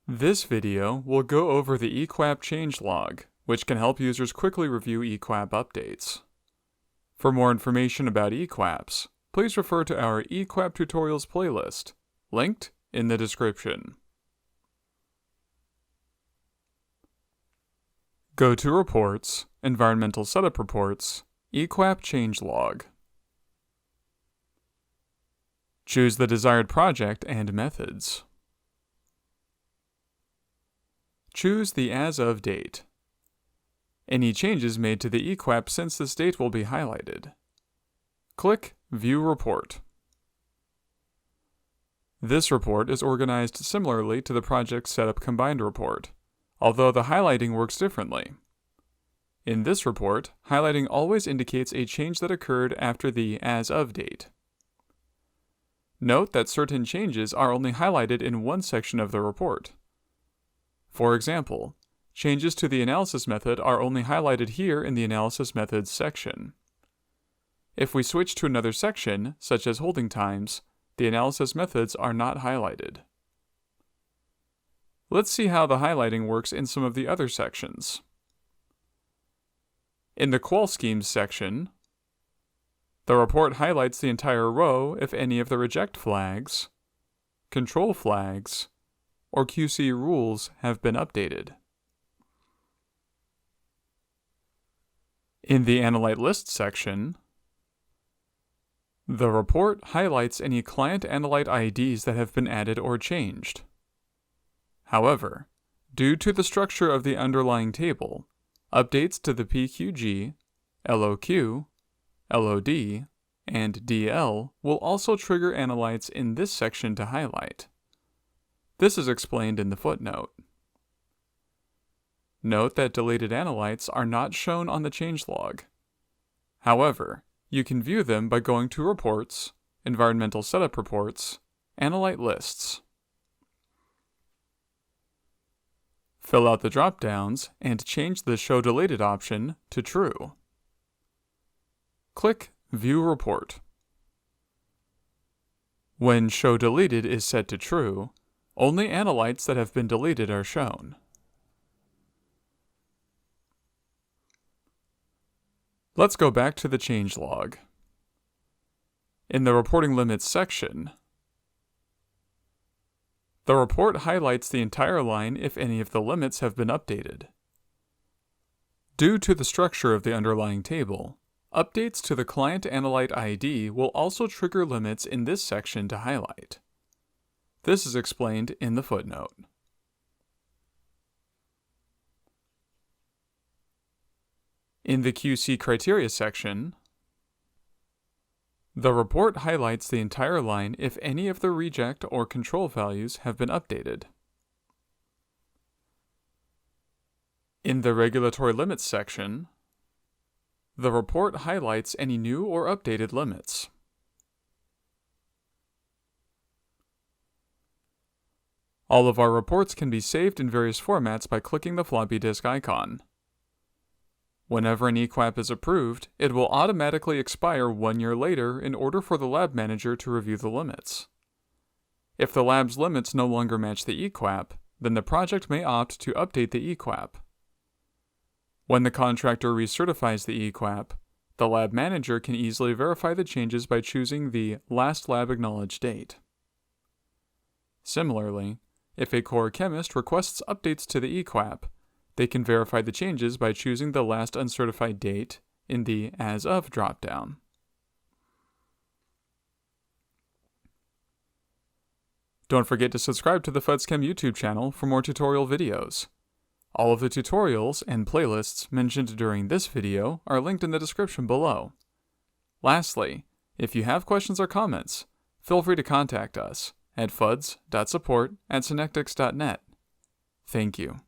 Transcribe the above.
This video will go over the eQAPP changelog, which can help users quickly review eQAPP updates. For more information about eQAPPs, please refer to our eQAPP tutorials playlist, linked in the description. Go to Reports, Environmental Setup Reports, eQAPP changelog. Choose the desired project and methods. Choose the As Of date. Any changes made to the eQAPP since this date will be highlighted. Click View Report. This report is organized similarly to the Project Setup Combined report, although the highlighting works differently. In this report, highlighting always indicates a change that occurred after the As Of date. Note that certain changes are only highlighted in one section of the report. For example, changes to the analysis method are only highlighted here in the Analysis Methods section. If we switch to another section, such as holding times, the analysis methods are not highlighted. Let's see how the highlighting works in some of the other sections. In the Qual Schemes section, the report highlights the entire row if any of the reject flags, control flags, or QC rules have been updated. In the Analyte List section, the report highlights any client Analyte IDs that have been added or changed. However, due to the structure of the underlying table, updates to the PQG, LOQ, LOD, and DL will also trigger analytes in this section to highlight. This is explained in the footnote. Note that deleted analytes are not shown on the changelog. However, you can view them by going to Reports, Environmental Setup Reports, Analyte Lists. Fill out the drop-downs and change the Show Deleted option to True. Click View Report. When Show Deleted is set to True, only analytes that have been deleted are shown. Let's go back to the changelog. In the Reporting Limits section, the report highlights the entire line if any of the limits have been updated. Due to the structure of the underlying table, updates to the client Analyte ID will also trigger limits in this section to highlight. This is explained in the footnote. In the QC Criteria section, the report highlights the entire line if any of the reject or control values have been updated. In the Regulatory Limits section, the report highlights any new or updated limits. All of our reports can be saved in various formats by clicking the floppy disk icon. Whenever an eQAPP is approved, it will automatically expire 1 year later in order for the lab manager to review the limits. If the lab's limits no longer match the eQAPP, then the project may opt to update the eQAPP. When the contractor recertifies the eQAPP, the lab manager can easily verify the changes by choosing the Last Lab Acknowledged Date. Similarly, if a core chemist requests updates to the eQAPP, they can verify the changes by choosing the last uncertified date in the As Of dropdown. Don't forget to subscribe to the FUDSChem YouTube channel for more tutorial videos. All of the tutorials and playlists mentioned during this video are linked in the description below. Lastly, if you have questions or comments, feel free to contact us at fuds.support@synectics.net. Thank you.